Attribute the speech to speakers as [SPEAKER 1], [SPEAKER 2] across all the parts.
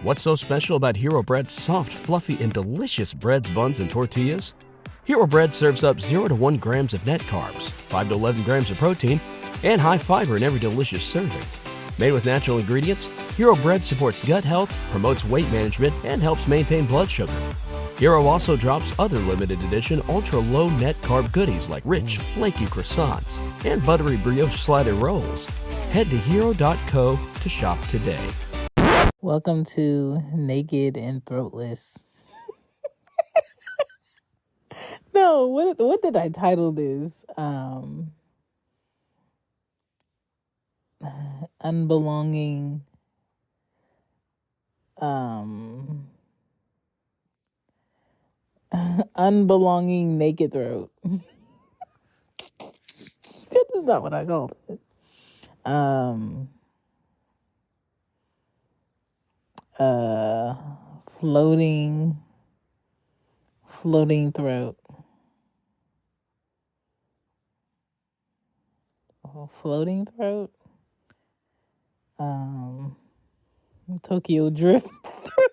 [SPEAKER 1] What's so special about Hero Bread's soft, fluffy, and delicious breads, buns, and tortillas? Hero Bread serves up 0 to 1 grams of net carbs, 5 to 11 grams of protein, and high fiber in every delicious serving. Made with natural ingredients, Hero Bread supports gut health, promotes weight management, and helps maintain blood sugar. Hero also drops other limited edition ultra-low net carb goodies like rich, flaky croissants and buttery brioche slider rolls. Head to hero.co to shop today.
[SPEAKER 2] Welcome to Naked and Throatless. No, what did I title this? Unbelonging. Unbelonging naked throat. That is not what I called it. Floating throat. Floating throat. Tokyo Drift throat.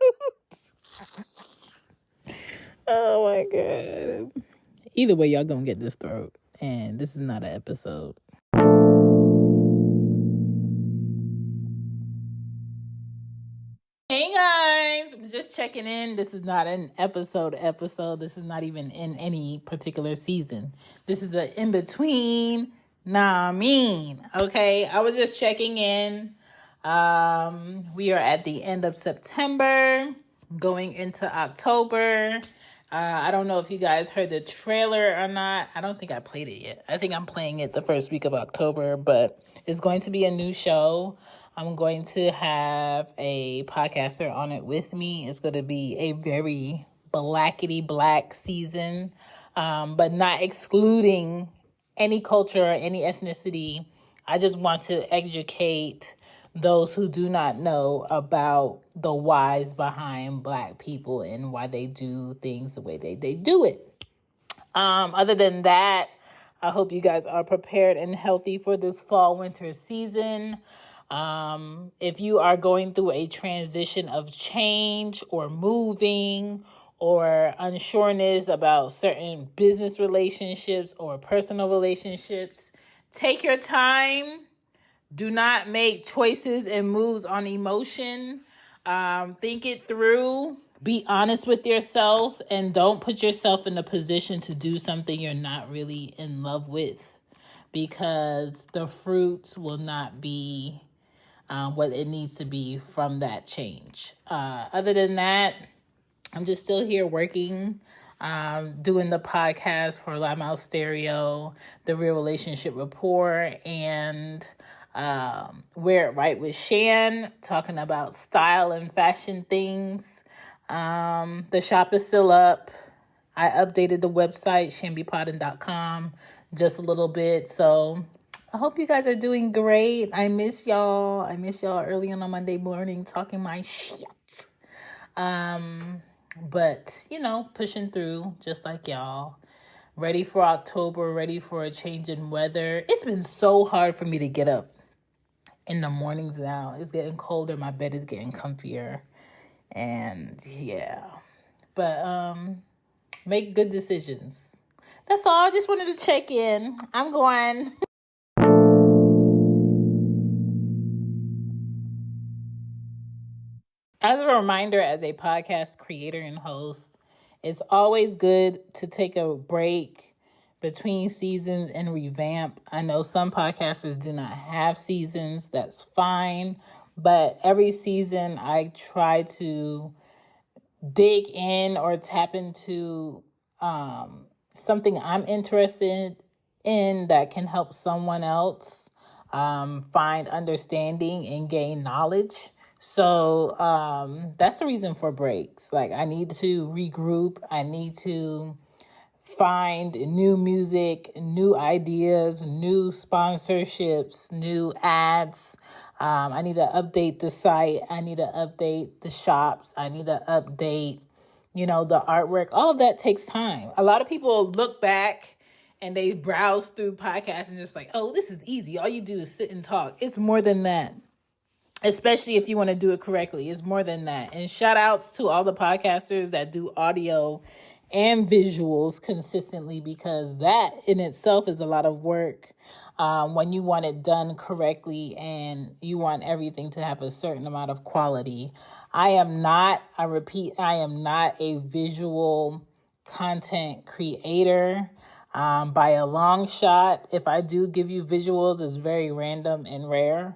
[SPEAKER 2] Oh my God. Either way, y'all gonna get this throat. And this is not an episode. Hey guys, just checking in. This is not an episode. This is not even in any particular season. This is an in-between. Okay, I was just checking in. We are at the end of September, going into October. I don't know if you guys heard the trailer or not. I don't think I played it yet. I think I'm playing it the first week of October, but it's going to be a new show. I'm going to have a podcaster on it with me. It's going to be a very blackety black season, but not excluding any culture or any ethnicity. I just want to educate those who do not know about the whys behind Black people and why they do things the way they do it. Other than that, I hope you guys are prepared and healthy for this fall-winter season. If you are going through a transition of change or moving or unsureness about certain business relationships or personal relationships, take your time. Do not make choices and moves on emotion. Think it through. Be honest with yourself and don't put yourself in a position to do something you're not really in love with, because the fruits will not be what it needs to be from that change. Other than that, I'm just still here working, doing the podcast for Loudmouth Stereo, The Real Relationship Report, and Wear It Right with Shan, talking about style and fashion things. The shop is still up. I updated the website, shanbypodden.com, just a little bit. So I hope you guys are doing great. I miss y'all early on a Monday morning talking my shit. But, pushing through just like y'all. Ready for October, ready for a change in weather. It's been so hard for me to get up in the mornings now. It's getting colder. My bed is getting comfier. And yeah. But make good decisions. That's all. I just wanted to check in. I'm going. As a reminder, as a podcast creator and host, it's always good to take a break between seasons and revamp. I know some podcasters do not have seasons. That's fine. But every season, I try to dig in or tap into something I'm interested in that can help someone else find understanding and gain knowledge. So that's the reason for breaks. Like, I need to regroup. I need to find new music, new ideas, new sponsorships, new ads. I need to update the site. I need to update the shops. I need to update, the artwork. All of that takes time. A lot of people look back and they browse through podcasts and just like, oh, this is easy. All you do is sit and talk. It's more than that. especially if you want to do it correctly. It's more than that. And shout outs to all the podcasters that do audio and visuals consistently, because that in itself is a lot of work when you want it done correctly and you want everything to have a certain amount of quality. I am not a visual content creator by a long shot. If I do give you visuals, it's very random and rare.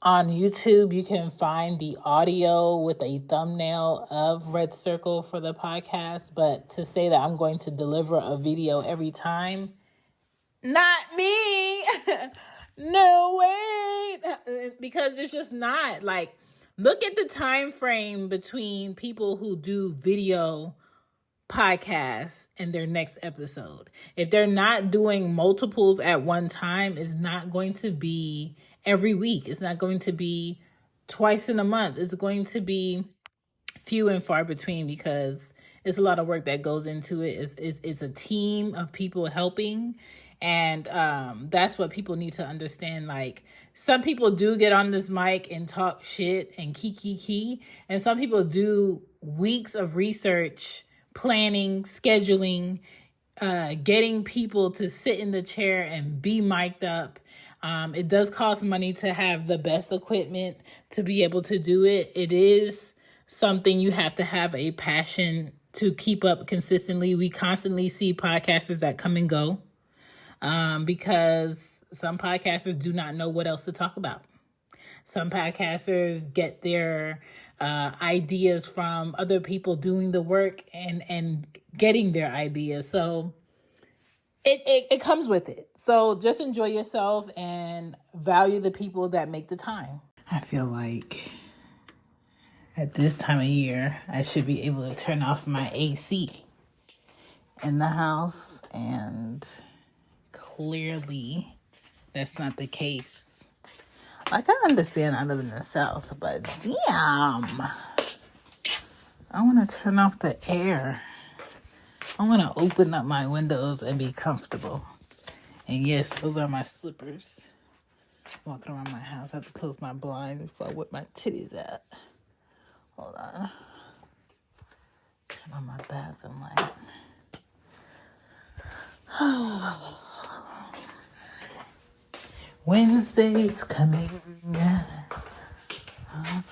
[SPEAKER 2] On YouTube, you can find the audio with a thumbnail of Red Circle for the podcast. But to say that I'm going to deliver a video every time, not me. No way. Because it's just not. Like, look at the time frame between people who do video podcasts and their next episode. If they're not doing multiples at one time, it's not going to be every week. It's not going to be twice in a month. It's going to be few and far between, because it's a lot of work that goes into it. It's a team of people helping. And that's what people need to understand. Like, some people do get on this mic and talk shit and key. And some people do weeks of research, planning, scheduling, getting people to sit in the chair and be mic'd up. It does cost money to have the best equipment to be able to do it. It is something you have to have a passion to keep up consistently. We constantly see podcasters that come and go because some podcasters do not know what else to talk about. Some podcasters get their ideas from other people doing the work and getting their ideas. So it comes with it. So just enjoy yourself and value the people that make the time. I feel like at this time of year, I should be able to turn off my AC in the house, and clearly that's not the case. Like, I understand I live in the South, but damn, I want to turn off the air. I want to open up my windows and be comfortable. And yes, those are my slippers. Walking around my house, I have to close my blinds before I whip my titties out. Hold on. Turn on my bathroom light. Wednesday's coming. I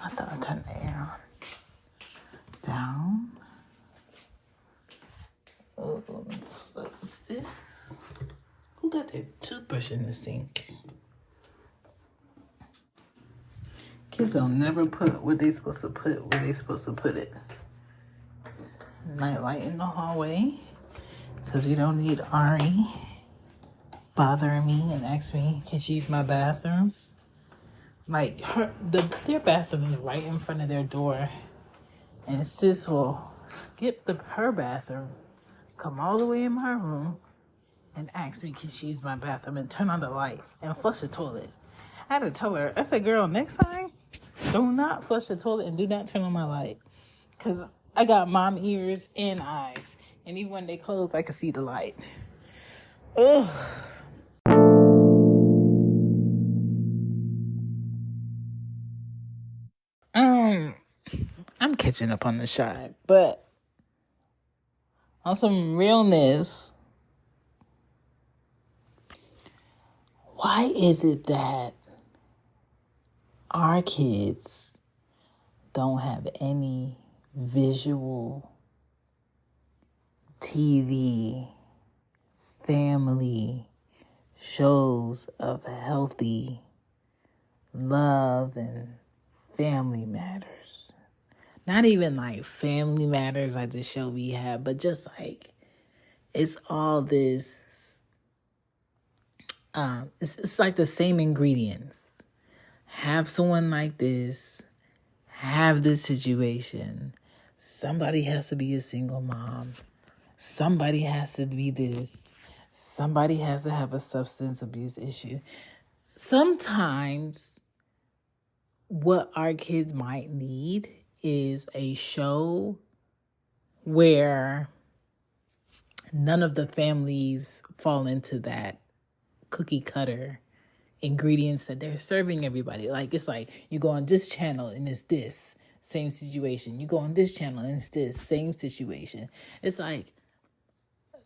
[SPEAKER 2] thought I turned the air on. Down. Oh, what's this? Who got their toothbrush in the sink? Kids don't never put what they supposed to put where they supposed to put it. Night light in the hallway, because we don't need Ari bothering me and ask me, can she use my bathroom? Like, their bathroom is right in front of their door, and sis will skip her bathroom, come all the way in my room, and ask me, can she use my bathroom, and turn on the light and flush the toilet. I had to tell her, I said, girl, next time, do not flush the toilet and do not turn on my light. Because I got mom ears and eyes. And even when they close, I can see the light. Ugh. I'm catching up on the shot. But on some realness, why is it that our kids don't have any visual TV family shows of healthy love and family matters? Not even like Family Matters like the show we have, but just like, it's all this, it's like the same ingredients. Have someone like this, have this situation. Somebody has to be a single mom. Somebody has to be this. Somebody has to have a substance abuse issue. Sometimes what our kids might need is a show where none of the families fall into that cookie cutter ingredients that they're serving everybody. Like, it's like you go on this channel and it's this same situation. You go on this channel and it's this same situation. It's like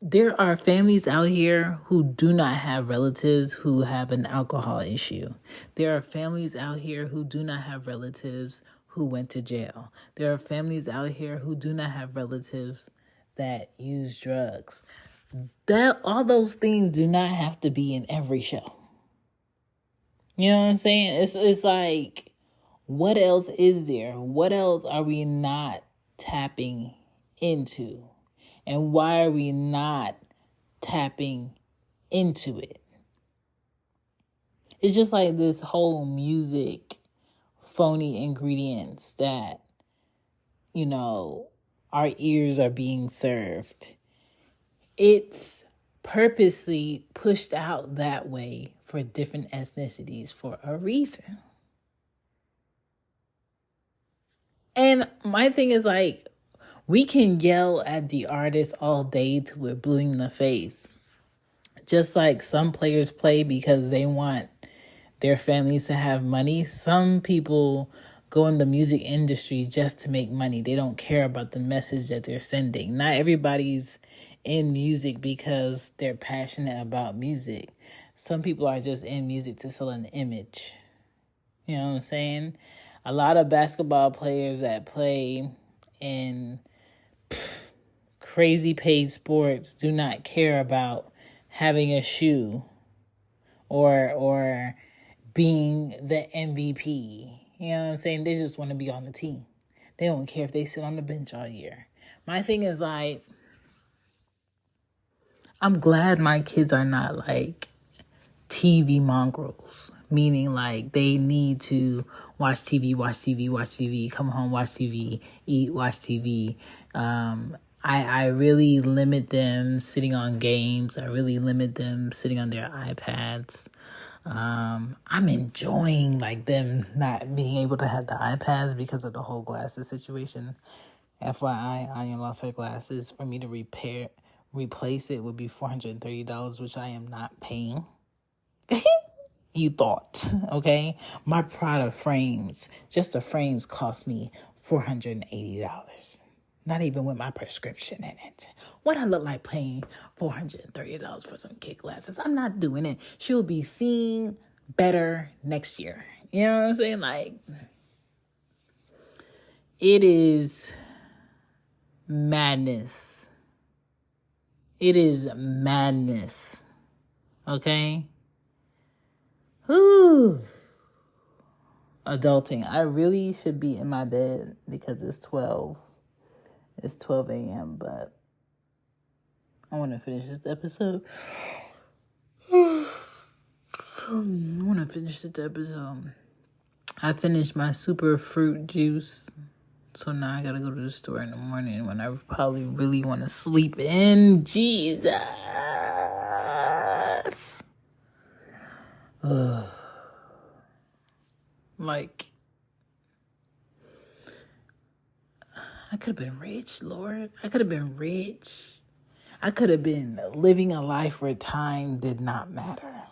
[SPEAKER 2] there are families out here who do not have relatives who have an alcohol issue. There are families out here who do not have relatives who went to jail. There are families out here who do not have relatives that use drugs. That all those things do not have to be in every show. You know what I'm saying? It's like, what else is there? What else are we not tapping into? And why are we not tapping into it? It's just like this whole music, phony ingredients that, our ears are being served. It's purposely pushed out that way for different ethnicities for a reason. And my thing is like, we can yell at the artist all day till we're blue in the face. Just like some players play because they want their families to have money. Some people go in the music industry just to make money. They don't care about the message that they're sending. Not everybody's in music because they're passionate about music. Some people are just in music to sell an image. You know what I'm saying? A lot of basketball players that play in crazy paid sports do not care about having a shoe or being the MVP. You know what I'm saying? They just want to be on the team. They don't care if they sit on the bench all year. My thing is like, I'm glad my kids are not like TV mongrels, meaning like they need to watch TV, come home, watch TV, eat, watch TV. I really limit them sitting on games. I really limit them sitting on their iPads. I'm enjoying like them not being able to have the iPads because of the whole glasses situation. FYI, Anya lost her glasses. For me to replace it would be $430, which I am not paying. You thought, okay? My Prada frames, just the frames cost me $480. Not even with my prescription in it. What I look like paying $430 for some kid glasses? I'm not doing it. She'll be seeing better next year. You know what I'm saying? Like, it is madness. It is madness. Okay? Whew. Adulting. I really should be in my bed because it's 12. It's 12 a.m., but I want to finish this episode. I finished my super fruit juice. So now I got to go to the store in the morning when I probably really want to sleep in. Jesus. Like, I could have been rich, Lord. I could have been rich. I could have been living a life where time did not matter.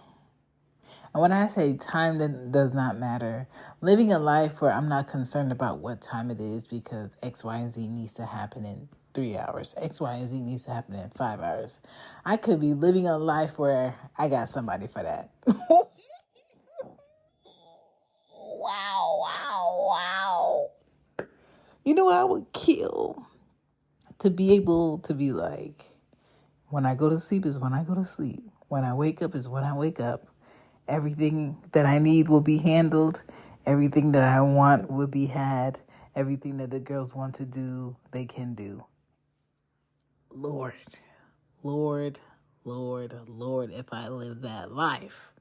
[SPEAKER 2] And when I say time that does not matter, living a life where I'm not concerned about what time it is because X, Y, and Z needs to happen in 3 hours. X, Y, and Z needs to happen in 5 hours. I could be living a life where I got somebody for that. Wow. You know, I would kill to be able to be like, when I go to sleep is when I go to sleep. When I wake up is when I wake up. Everything that I need will be handled. Everything that I want will be had. Everything that the girls want to do, they can do. Lord, if I live that life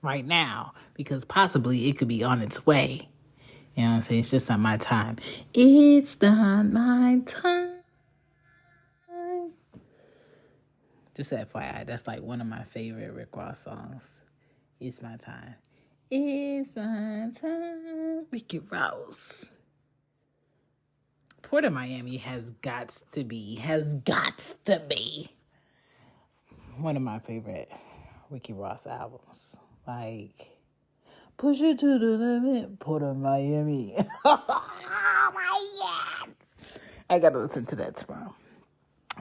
[SPEAKER 2] right now, because possibly it could be on its way. You know what I'm saying? It's just not my time. It's not my time. Just FYI, that's like one of my favorite Rick Ross songs. It's my time. It's my time. Ricky Ross. Port of Miami has got to be one of my favorite Ricky Ross albums. Like, Push it to the limit. Put a Miami. Oh my God. I gotta listen to that tomorrow.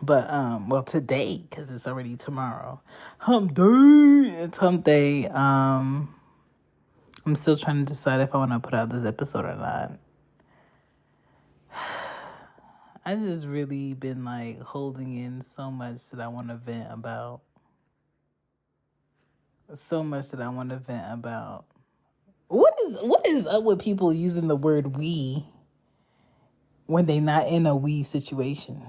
[SPEAKER 2] But well, today, because it's already tomorrow. Hump day. It's hump day. I'm still trying to decide if I want to put out this episode or not. I just really been like holding in so much that I want to vent about. What is up with people using the word we when they not in a we situation?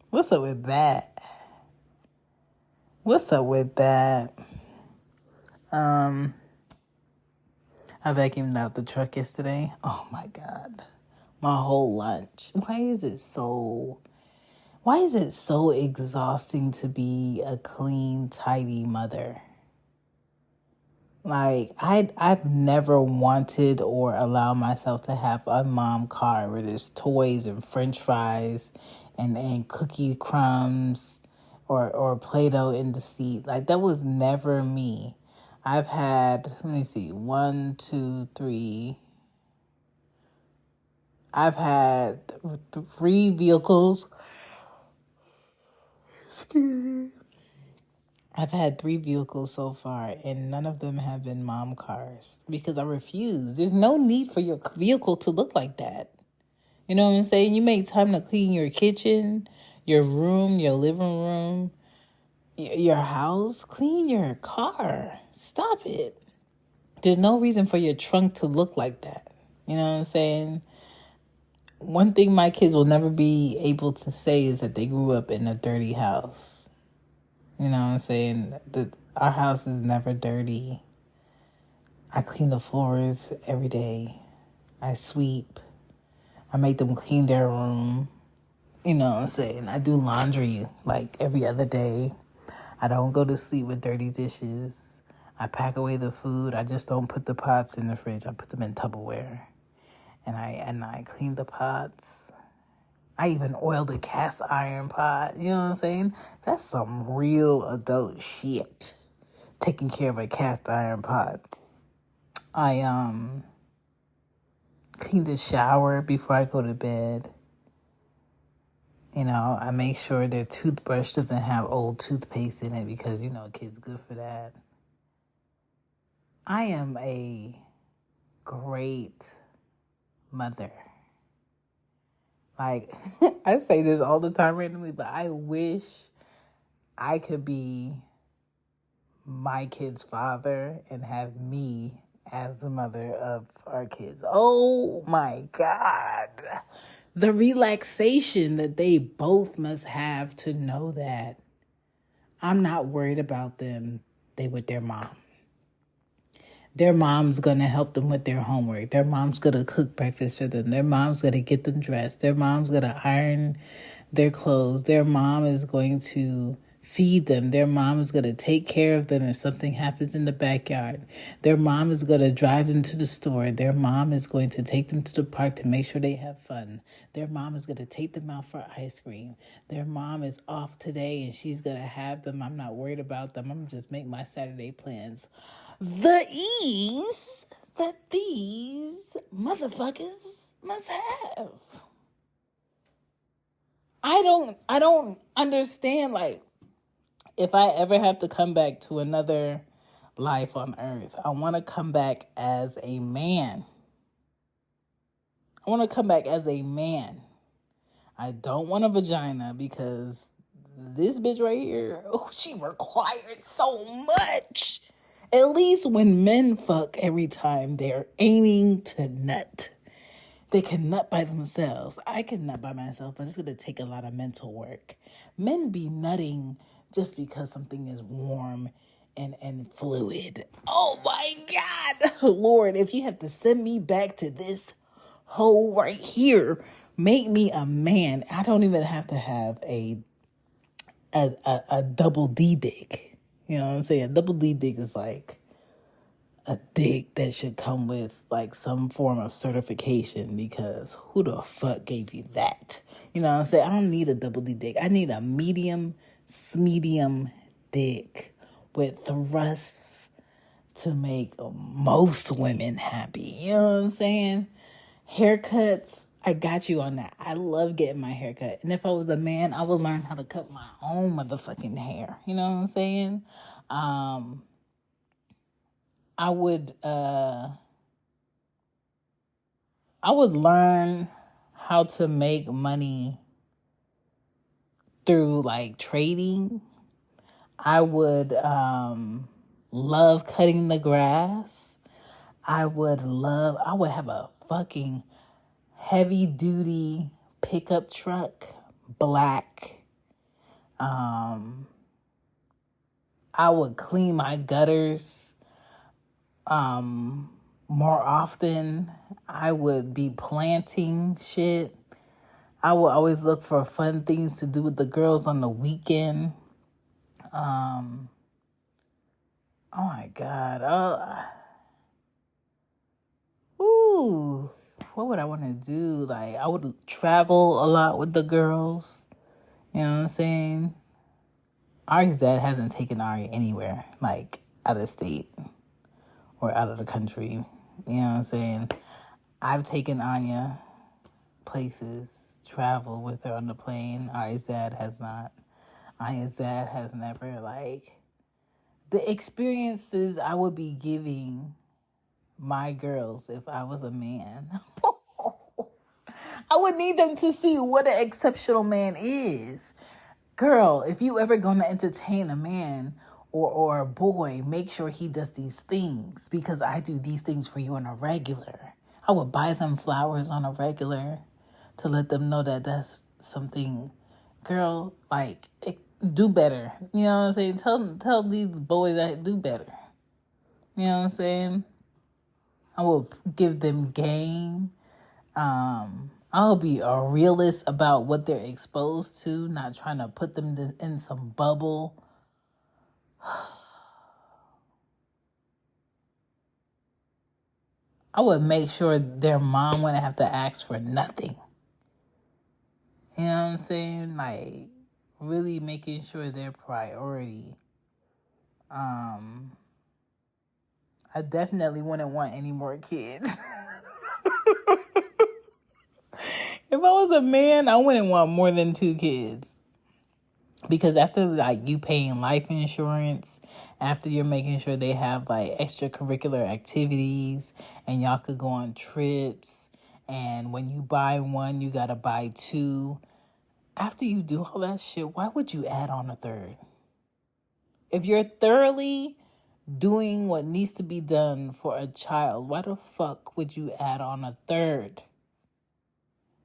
[SPEAKER 2] What's up with that? I vacuumed out the truck yesterday. Oh my God. My whole lunch. Why is it so exhausting to be a clean, tidy mother? Like, I've never wanted or allowed myself to have a mom car where there's toys and french fries and cookie crumbs or Play-Doh in the seat. Like, that was never me. I've had, let me see, 1, 2, 3. I've had 3 vehicles. I've had 3 vehicles so far, and none of them have been mom cars because I refuse. There's no need for your vehicle to look like that. You know what I'm saying? You make time to clean your kitchen, your room, your living room, your house. Clean your car. Stop it. There's no reason for your trunk to look like that. You know what I'm saying? One thing my kids will never be able to say is that they grew up in a dirty house. You know what I'm saying? Our house is never dirty. I clean the floors every day. I sweep. I make them clean their room. You know what I'm saying? I do laundry like every other day. I don't go to sleep with dirty dishes. I pack away the food. I just don't put the pots in the fridge. I put them in Tupperware. And I clean the pots. I even oil the cast iron pot. You know what I'm saying? That's some real adult shit. Taking care of a cast iron pot. I clean the shower before I go to bed. You know, I make sure their toothbrush doesn't have old toothpaste in it because, you know, kids good for that. I am a great mother. Like, I say this all the time randomly, but I wish I could be my kid's father and have me as the mother of our kids. Oh my God. The relaxation that they both must have to know that I'm not worried about them. They with their mom. Their mom's going to help them with their homework. Their mom's going to cook breakfast for them. Their mom's going to get them dressed. Their mom's going to iron their clothes. Their mom is going to feed them. Their mom is going to take care of them if something happens in the backyard. Their mom is going to drive them to the store. Their mom is going to take them to the park to make sure they have fun. Their mom is going to take them out for ice cream. Their mom is off today and she's going to have them. I'm not worried about them. I'm going to just make my Saturday plans. The ease that these motherfuckers must have. I don't understand, like, if I ever have to come back to another life on earth, I want to come back as a man. I don't want a vagina because this bitch right here, she requires so much. At least when men fuck every time, they're aiming to nut. They can nut by themselves. I can nut by myself, but it's going to take a lot of mental work. Men be nutting just because something is warm and fluid. Oh my God. Lord, if you have to send me back to this hole right here, make me a man. I don't even have to have a double D dick. You know what I'm saying? A double D dick is like a dick that should come with like some form of certification because who the fuck gave you that? You know what I'm saying? I don't need a double D dick. I need a medium dick with thrusts to make most women happy. You know what I'm saying? Haircuts, I got you on that. I love getting my hair cut. And if I was a man, I would learn how to cut my own motherfucking hair. You know what I'm saying? I would learn how to make money through like trading. I would love cutting the grass. I would have a fucking heavy duty pickup truck, black. I would clean my gutters more often. I would be planting shit. I would always look for fun things to do with the girls on the weekend. Oh my God. Ooh, what would I want to do? Like, I would travel a lot with the girls. You know what I'm saying? Ari's dad hasn't taken Ari anywhere, like out of state or out of the country. You know what I'm saying? I've taken Anya places, travel with her on the plane. Ari's dad has not. Anya's dad has never. Like, the experiences I would be giving my girls if I was a man. I would need them to see what an exceptional man is. Girl, if you ever gonna entertain a man or a boy, make sure he does these things, because I do these things for you on a regular. I would buy them flowers on a regular to let them know that that's something. Girl, like, do better. You know what I'm saying? Tell these boys that do better. You know what I'm saying? I will give them game. I'll be a realist about what they're exposed to, not trying to put them in some bubble. I would make sure their mom wouldn't have to ask for nothing. You know what I'm saying? Like, really making sure they're priority. I definitely wouldn't want any more kids. If I was a man, I wouldn't want more than 2 kids. Because after, like, you paying life insurance, after you're making sure they have, like, extracurricular activities, and y'all could go on trips, and when you buy one, you gotta buy 2. After you do all that shit, why would you add on a 3rd? If you're thoroughly doing what needs to be done for a child, why the fuck would you add on a 3rd?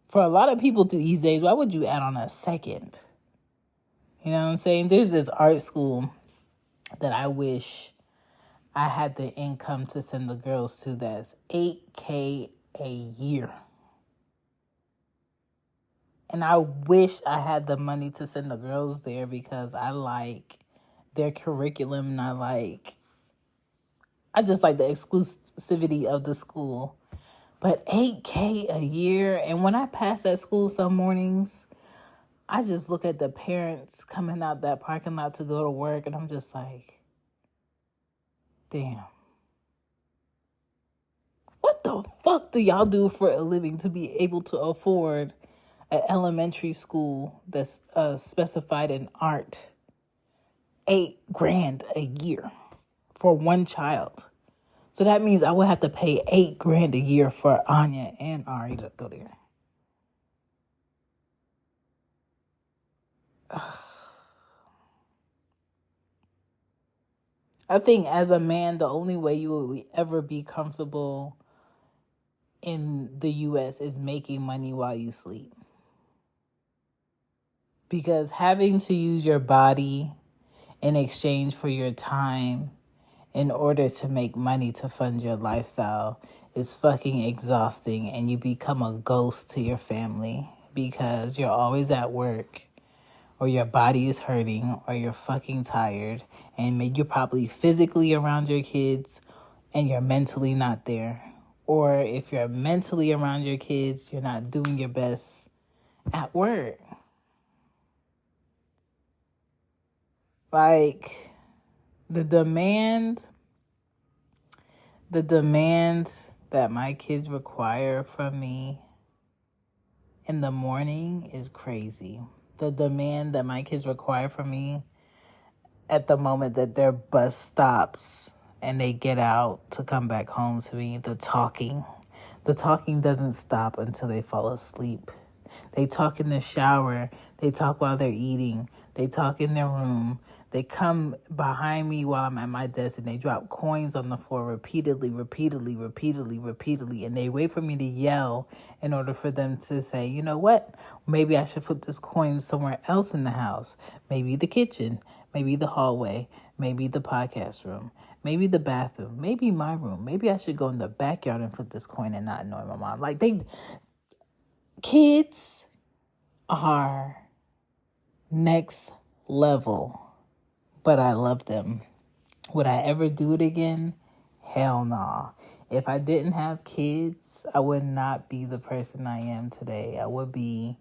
[SPEAKER 2] For a lot of people these days, why would you add on a 2nd? You know what I'm saying? There's this art school that I wish I had the income to send the girls to that's $8K a year. And I wish I had the money to send the girls there, because I like their curriculum, and I just like the exclusivity of the school. But $8K a year, and when I pass that school some mornings, I just look at the parents coming out that parking lot to go to work, and I'm just like, damn. What the fuck do y'all do for a living to be able to afford an elementary school that's specified in art? $8,000 a year for one child. So that means I would have to pay $8,000 a year for Anya and Ari to go there. I think as a man, the only way you will ever be comfortable in the U.S. is making money while you sleep. Because having to use your body in exchange for your time in order to make money to fund your lifestyle is fucking exhausting, and you become a ghost to your family because you're always at work, or your body is hurting, or you're fucking tired, and you're probably physically around your kids and you're mentally not there. Or if you're mentally around your kids, you're not doing your best at work. Like, the demand The demand that my kids require from me in the morning is crazy. The demand that my kids require from me at the moment that their bus stops and they get out to come back home to me, the talking. The talking doesn't stop until they fall asleep. They talk in the shower. They talk while they're eating. They talk in their room. They come behind me while I'm at my desk and they drop coins on the floor repeatedly, and they wait for me to yell in order for them to say, you know what? Maybe I should flip this coin somewhere else in the house. Maybe the kitchen, maybe the hallway, maybe the podcast room, maybe the bathroom, maybe my room. Maybe I should go in the backyard and flip this coin and not annoy my mom. Like kids are next level. But I love them. Would I ever do it again? Hell no. If I didn't have kids, I would not be the person I am today. I would be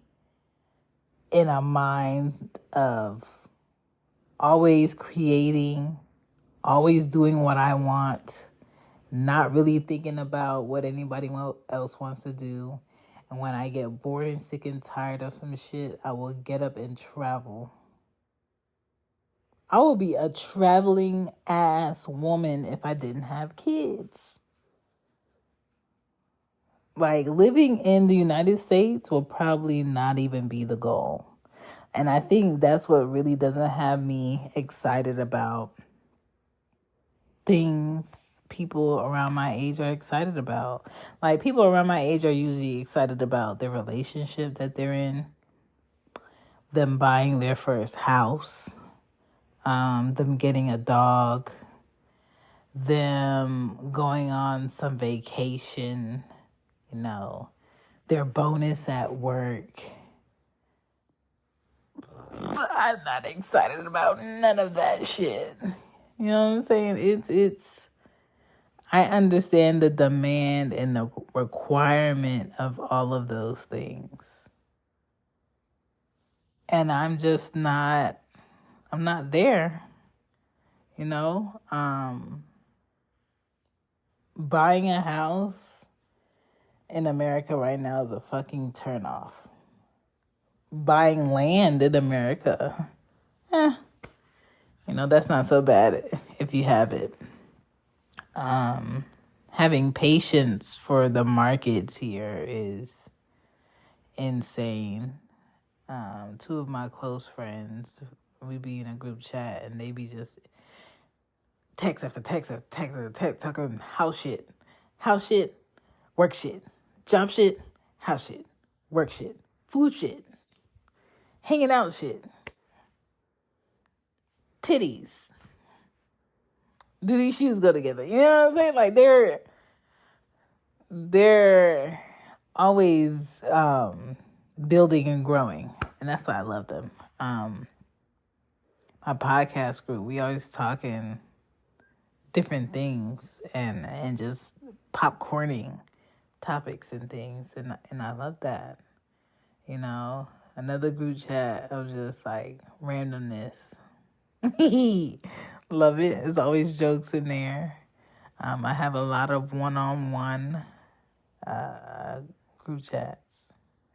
[SPEAKER 2] in a mind of always creating, always doing what I want, not really thinking about what anybody else wants to do. And when I get bored and sick and tired of some shit, I will get up and travel. I would be a traveling ass woman if I didn't have kids. Like, living in the United States will probably not even be the goal. And I think that's what really doesn't have me excited about things people around my age are excited about. Like, people around my age are usually excited about their relationship that they're in, them buying their first house, them getting a dog, them going on some vacation, their bonus at work. I'm not excited about none of that shit. You know what I'm saying? I understand the demand and the requirement of all of those things. And I'm not there. Buying a house in America right now is a fucking turnoff. Buying land in America, that's not so bad if you have it. Having patience for the markets here is insane. Two of my close friends, we be in a group chat and they be just text after text after text after text talking house shit, work shit, job shit, house shit, work shit, food shit, hanging out shit, titties. Do these shoes go together? You know what I'm saying? Like, they're always building and growing, and that's why I love them. My podcast group, we always talking different things and just popcorning topics and things, and I love that. Another group chat of just like randomness. Love it. There's always jokes in there. I have a lot of one-on-one group chats.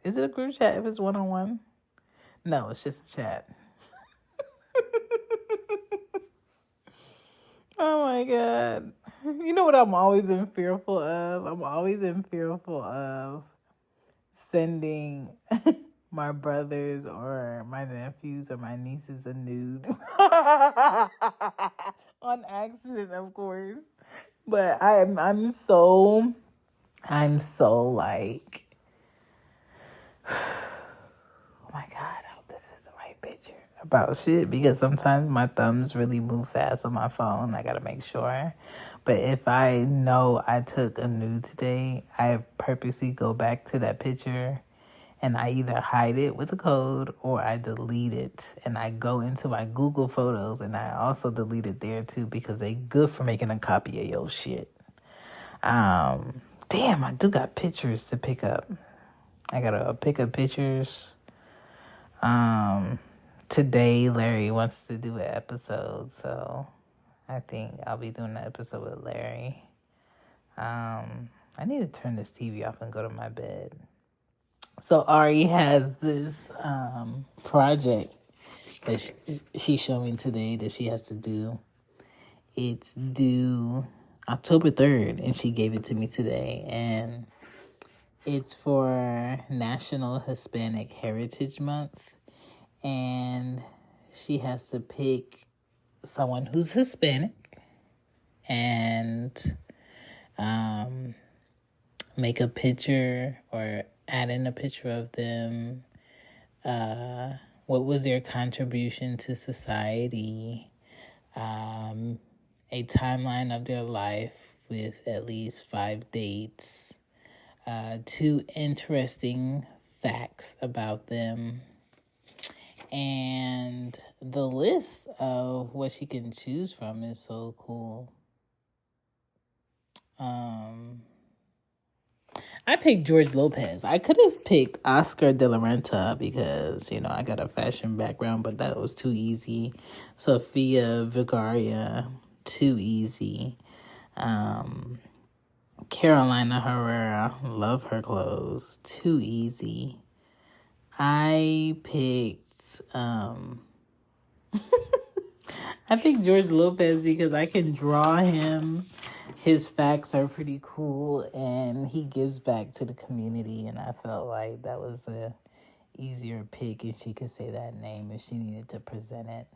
[SPEAKER 2] Is it a group chat if it's one-on-one? No, it's just a chat. Oh my God. You know what I'm always in fearful of? I'm always in fearful of sending my brothers or my nephews or my nieces a nude. On accident, of course. But I'm so like, oh my God, I hope this is the right picture about shit, because sometimes my thumbs really move fast on my phone. I gotta make sure. But if I know I took a nude today, I purposely go back to that picture and I either hide it with a code or I delete it. And I go into my Google Photos and I also delete it there too, because they good for making a copy of your shit. Damn, I do got pictures to pick up. I gotta pick up pictures. Today Larry wants to do an episode, so I think I'll be doing an episode with Larry. I need to turn this TV off and go to my bed. So Ari has this project that she showed me today that she has to do. It's due October 3rd, and she gave it to me today. And it's for National Hispanic Heritage Month. And she has to pick someone who's Hispanic and make a picture or add in a picture of them. What was their contribution to society? A timeline of their life with at least 5 dates. 2 interesting facts about them. And the list of what she can choose from is so cool. I picked George Lopez. I could have picked Oscar de la Renta because, I got a fashion background, but that was too easy. Sofia Vergara, too easy. Carolina Herrera, love her clothes, too easy. I picked George Lopez because I can draw him. His facts are pretty cool, and he gives back to the community, and I felt like that was a easier pick if she could say that name if she needed to present it.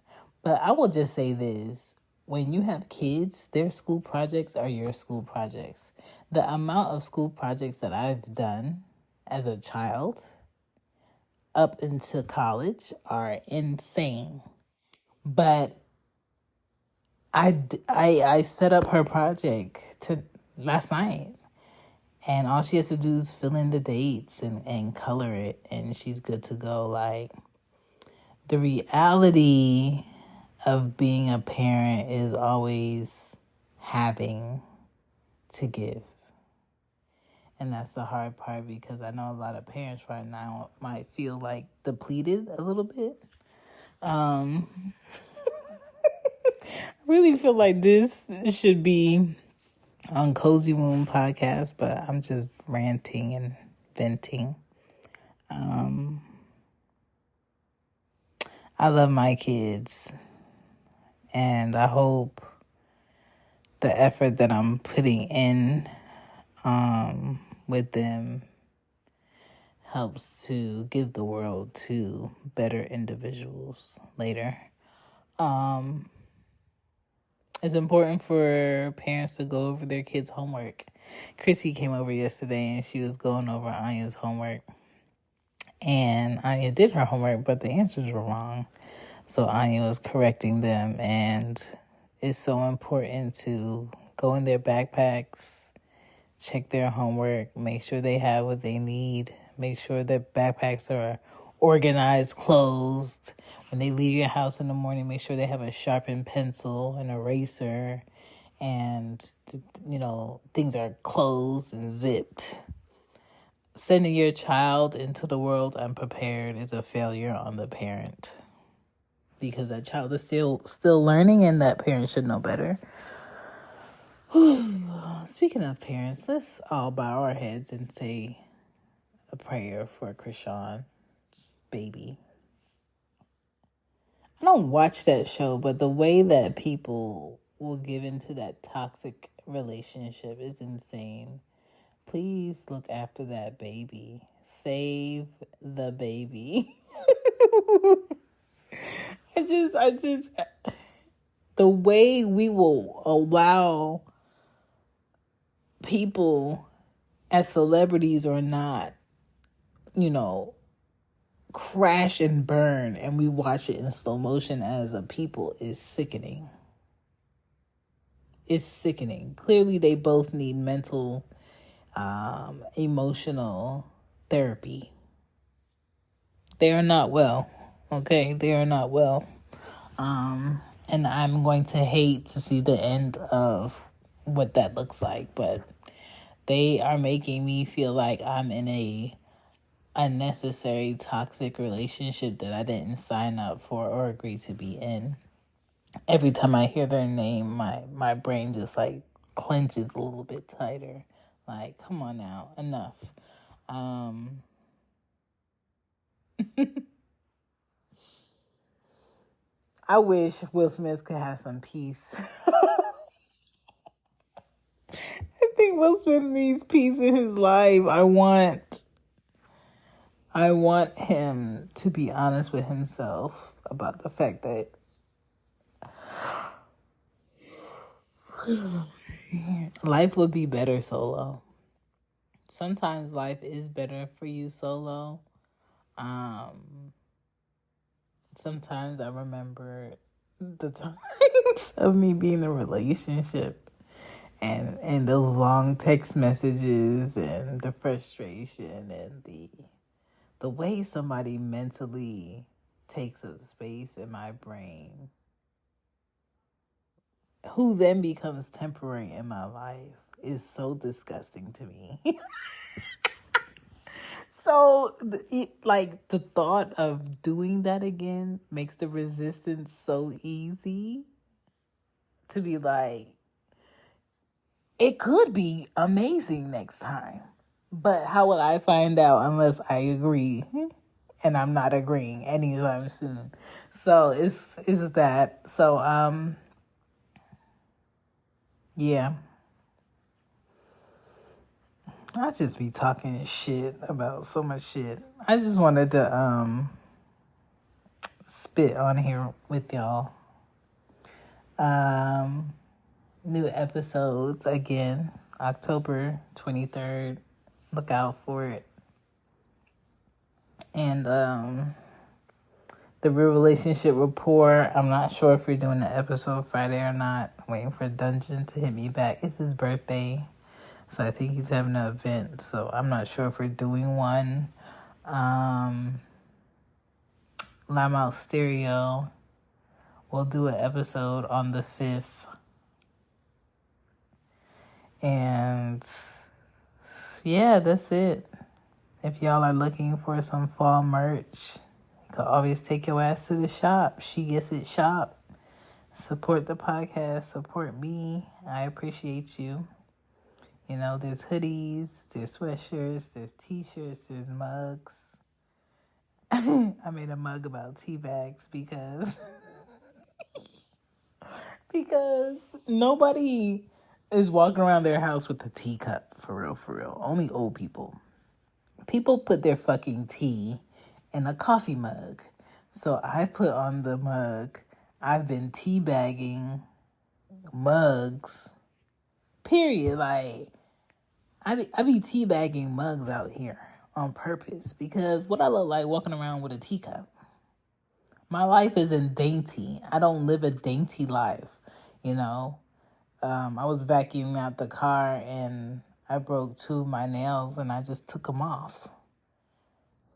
[SPEAKER 2] But I will just say this. When you have kids, their school projects are your school projects. The amount of school projects that I've done as a child up into college are insane. But I set up her project last night, and all she has to do is fill in the dates and color it, and she's good to go. Like, the reality of being a parent is always having to give. And that's the hard part, because I know a lot of parents right now might feel like depleted a little bit. I really feel like this should be on Cozy Womb podcast, but I'm just ranting and venting. I love my kids, and I hope the effort that I'm putting in with them helps to give the world to better individuals later. It's important for parents to go over their kids' homework. Chrissy came over yesterday and she was going over Anya's homework. And Anya did her homework, but the answers were wrong. So Anya was correcting them. And it's so important to go in their backpacks, check their homework, make sure they have what they need, make sure their backpacks are organized, closed. When they leave your house in the morning, make sure they have a sharpened pencil, an eraser, and, things are closed and zipped. Sending your child into the world unprepared is a failure on the parent, because that child is still learning, and that parent should know better. Speaking of parents, let's all bow our heads and say a prayer for Krishan's baby. I don't watch that show, but the way that people will give into that toxic relationship is insane. Please look after that baby. Save the baby. I just, the way we will allow people, as celebrities or not, crash and burn, and we watch it in slow motion as a people, is sickening. It's sickening. Clearly, they both need mental, emotional therapy. They are not well. Okay, they are not well. And I'm going to hate to see the end of what that looks like, but they are making me feel like I'm in a unnecessary toxic relationship that I didn't sign up for or agree to be in. Every time I hear their name, my brain just clenches a little bit tighter. Like, come on now, enough. I wish Will Smith could have some peace. I think Will Smith needs peace in his life. I want him to be honest with himself about the fact that life would be better solo. Sometimes life is better for you solo. Sometimes I remember the times of me being in a relationship and those long text messages and the frustration and the way somebody mentally takes up space in my brain, who then becomes temporary in my life, is so disgusting to me. So, the thought of doing that again makes the resistance so easy to be like, it could be amazing next time. But how would I find out unless I agree? And I'm not agreeing anytime soon. So it's that. So yeah. I just be talking shit about so much shit. I just wanted to spit on here with y'all. New episodes again, October 23rd. Look out for it. And the Real Relationship Report. I'm not sure if we're doing the episode Friday or not. I'm waiting for Dungeon to hit me back. It's his birthday, so I think he's having an event. So I'm not sure if we're doing one. Loudmouth Stereo. We'll do an episode on the 5th. And yeah, that's it. If y'all are looking for some fall merch, you can always take your ass to the shop. She Gets It shop. Support the podcast. Support me. I appreciate you. You know, there's hoodies, there's sweatshirts, there's t-shirts, there's mugs. I made a mug about tea bags because nobody is walking around their house with a teacup, for real. Only old people. People put their fucking tea in a coffee mug. So I put on the mug, I've been teabagging mugs, period. Like, I be teabagging mugs out here on purpose because what I look like walking around with a teacup. My life isn't dainty. I don't live a dainty life, you know. I was vacuuming out the car and I broke 2 of my nails and I just took them off.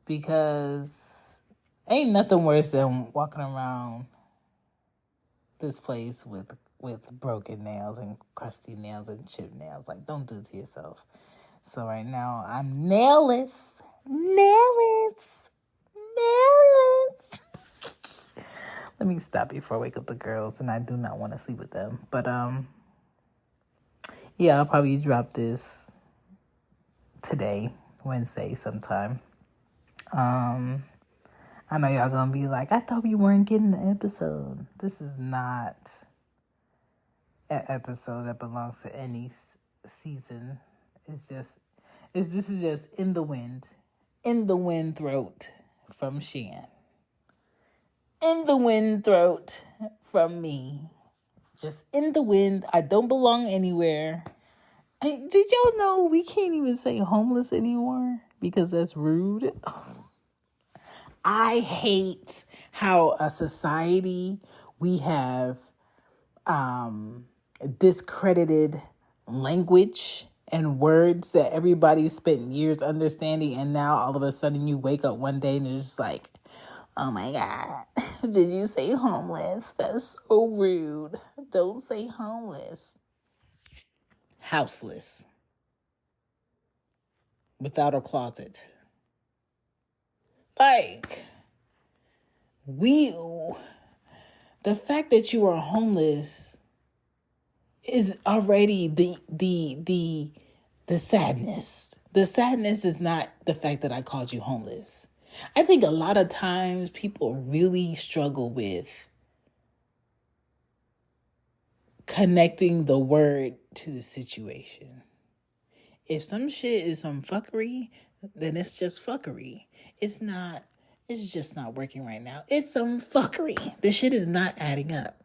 [SPEAKER 2] Because ain't nothing worse than walking around this place with broken nails and crusty nails and chipped nails. Like, don't do it to yourself. So right now I'm nailless. Let me stop before I wake up the girls, and I do not want to sleep with them. But yeah, I'll probably drop this today, Wednesday sometime. I know y'all gonna be like, I thought we weren't getting the episode. This is not an episode that belongs to any season. This is just in the wind throat from Shan. In the wind throat from me. Just in the wind. I don't belong anywhere. Did y'all know we can't even say homeless anymore because that's rude? I hate how a society we have discredited language and words that everybody spent years understanding, and now all of a sudden you wake up one day and it's just like, oh my God, did you say homeless? That's so rude. Don't say homeless. Houseless. Without a closet. Like, the fact that you are homeless is already the sadness. The sadness is not the fact that I called you homeless. I think a lot of times people really struggle with connecting the word to the situation. If some shit is some fuckery, then it's just fuckery. It's just not working right now. It's some fuckery. This shit is not adding up.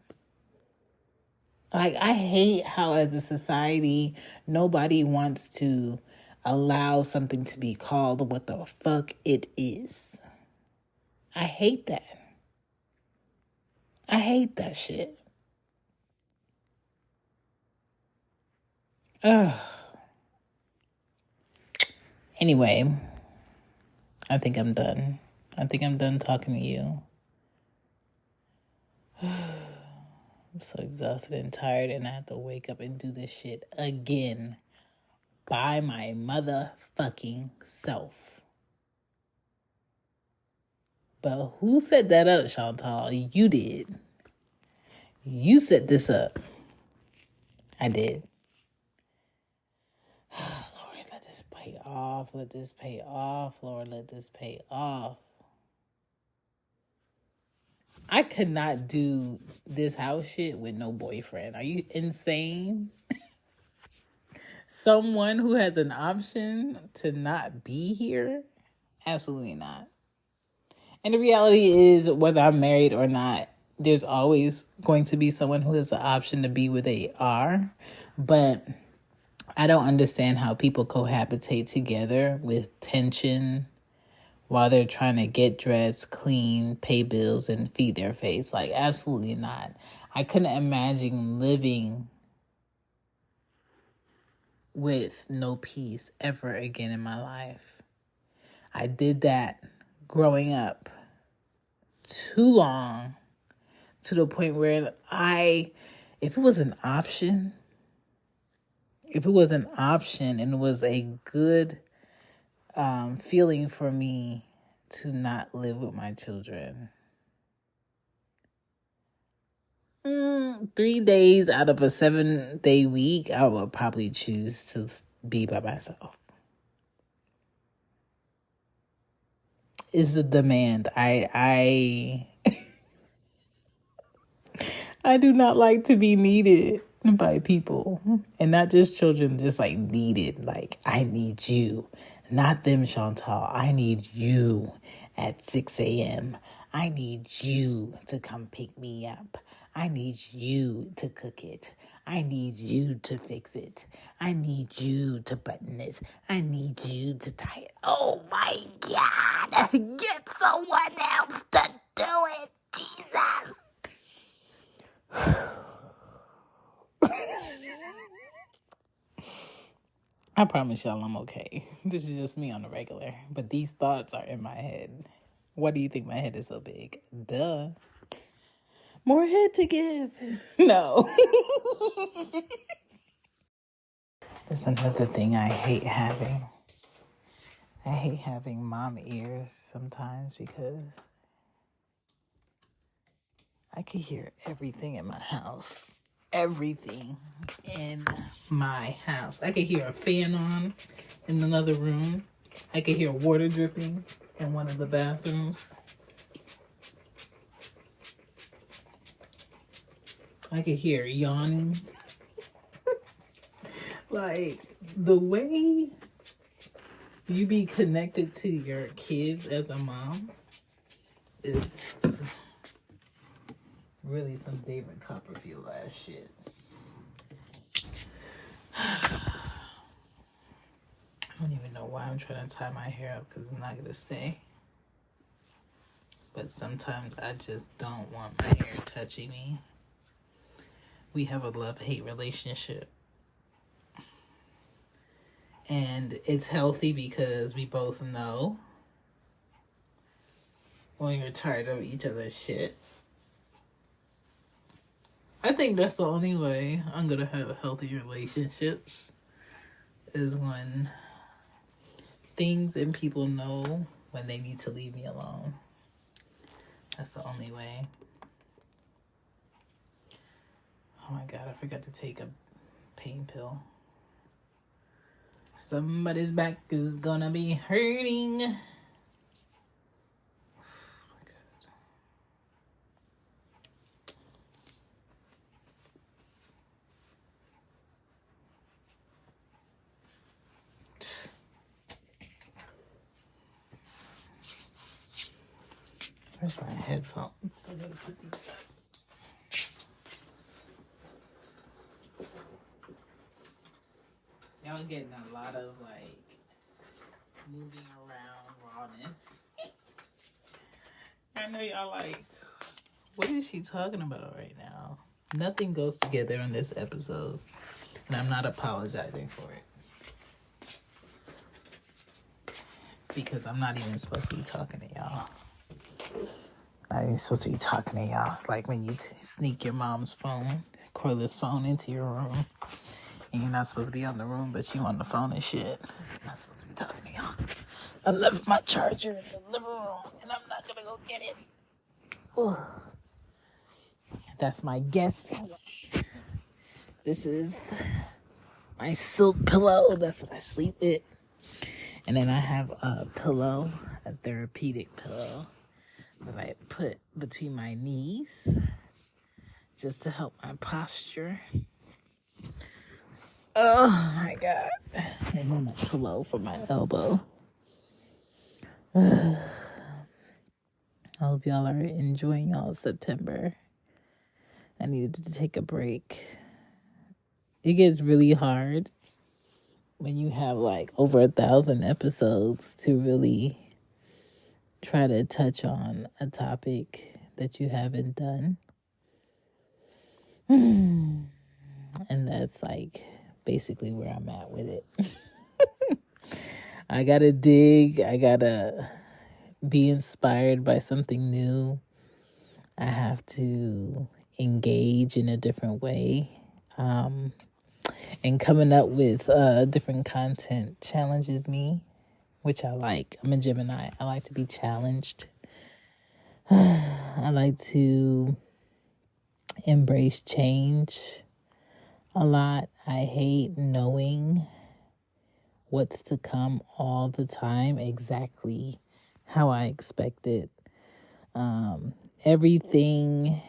[SPEAKER 2] Like, I hate how as a society, nobody wants to allow something to be called what the fuck it is. I hate that. I hate that shit. Ugh. Anyway, I think I'm done. I think I'm done talking to you. I'm so exhausted and tired, and I have to wake up and do this shit again by my motherfucking self. But who set that up, Chantal? You did. You set this up. I did. Lord, let this pay off. Let this pay off. Lord, let this pay off. I could not do this house shit with no boyfriend. Are you insane? Someone who has an option to not be here? Absolutely not. And the reality is, whether I'm married or not, there's always going to be someone who has the option to be where they are. But I don't understand how people cohabitate together with tension while they're trying to get dressed, clean, pay bills, and feed their face. Like, absolutely not. I couldn't imagine living with no peace ever again in my life. I did that growing up too long, to the point where if it was an option and it was a good feeling for me to not live with my children, 3 days out of a 7-day week, I would probably choose to be by myself. Is the demand. I do not like to be needed by people, and not just children, just like needed. Like, I need you, not them, Chantal. I need you at 6 a.m. I need you to come pick me up. I need you to cook it. I need you to fix it. I need you to button it. I need you to tie it. Oh my God. Get someone else to do it. Jesus. I promise y'all I'm okay. This is just me on the regular. But these thoughts are in my head. Why do you think my head is so big? Duh. More head to give. No. That's another thing I hate having. I hate having mom ears sometimes because I can hear everything in my house. Everything in my house. I can hear a fan on in another room. I can hear water dripping in one of the bathrooms. I can hear yawning. Like, the way you be connected to your kids as a mom is really some David Copperfield ass shit. I don't even know why I'm trying to tie my hair up, because it's not going to stay. But sometimes I just don't want my hair touching me. We have a love-hate relationship. And it's healthy because we both know when you're tired of each other's shit. I think that's the only way I'm going to have healthy relationships, is when things and people know when they need to leave me alone. That's the only way. Oh my God, I forgot to take a pain pill. Somebody's back is gonna be hurting. Where's my headphones? I gotta put these up. Y'all getting a lot of like moving around rawness. I know y'all like, what is she talking about right now? Nothing goes together in this episode, and I'm not apologizing for it. Because I'm not even supposed to be talking to y'all. Not even supposed to be talking to y'all. It's like when you sneak your mom's phone, cordless phone, into your room. And you're not supposed to be on the room, but you on the phone and shit. I'm not supposed to be talking to y'all. I left my charger in the living room, and I'm not gonna go get it. Ugh. That's my guest. This is my silk pillow. That's what I sleep with. And then I have a pillow, a therapeutic pillow, that I put between my knees just to help my posture. Oh my God. And then a pillow for my elbow. I hope y'all are enjoying y'all September. I needed to take a break. It gets really hard when you have like over 1,000 episodes to really try to touch on a topic that you haven't done. And that's like basically where I'm at with it. I gotta dig. I gotta be inspired by something new. I have to engage in a different way. And coming up with different content challenges me, which I like. I'm a Gemini. I like to be challenged. I like to embrace change a lot. I hate knowing what's to come all the time exactly how I expect it. Everything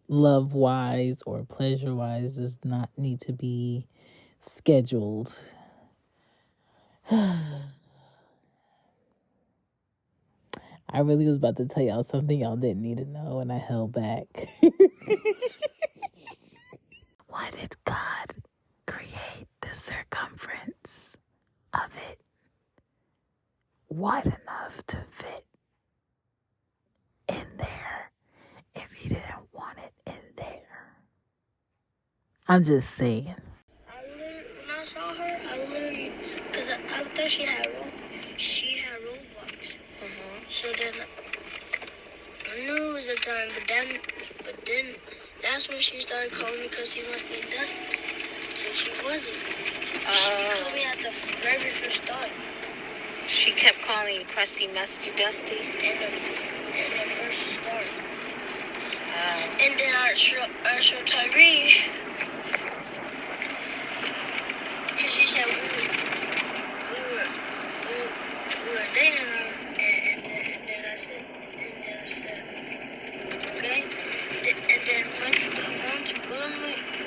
[SPEAKER 2] love-wise or pleasure-wise does not need to be scheduled. I really was about to tell y'all something y'all didn't need to know, and I held back. Why did God create the circumference of it wide enough to fit in there if he didn't want it in there? I'm just saying.
[SPEAKER 3] When I saw her, because I thought she had roadblocks. So then I knew it was the time, but then that's when she started calling me Krusty, Musty, and Dusty. So she wasn't. She called me at the very first start.
[SPEAKER 4] She kept calling you Krusty, Musty, Dusty?
[SPEAKER 3] In the first start. And then I showed Tyree. And she said we were dating her. And then I said, okay. And then once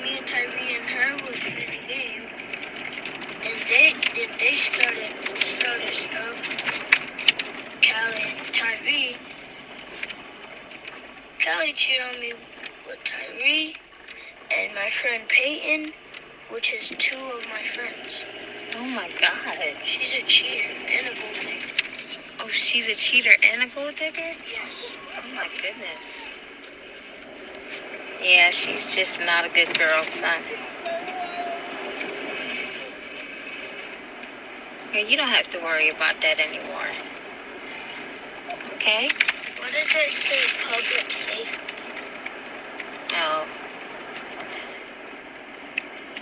[SPEAKER 3] me and Tyree and her was in the game, and they started stuff. Callie and Tyree. Callie cheated on me with Tyree and my friend Peyton, which is two of my friends.
[SPEAKER 4] Oh my God.
[SPEAKER 3] She's a cheater and a gold digger.
[SPEAKER 4] Oh, she's a cheater and a gold digger?
[SPEAKER 3] Yes.
[SPEAKER 4] Oh my goodness. Yeah, she's just not a good girl, son. Yeah, you don't have to worry about that anymore. Okay?
[SPEAKER 3] What did it say? Public safety.
[SPEAKER 4] Oh.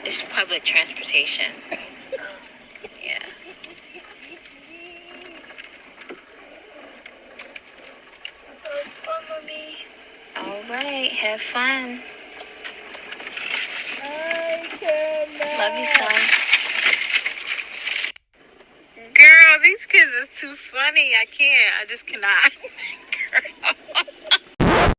[SPEAKER 4] It's public transportation. Yeah.
[SPEAKER 3] Bye, Mommy.
[SPEAKER 4] All right. Have fun.
[SPEAKER 3] Bye.
[SPEAKER 4] Love you, son. Girl, these kids are too funny. I can't. I just cannot. Girl.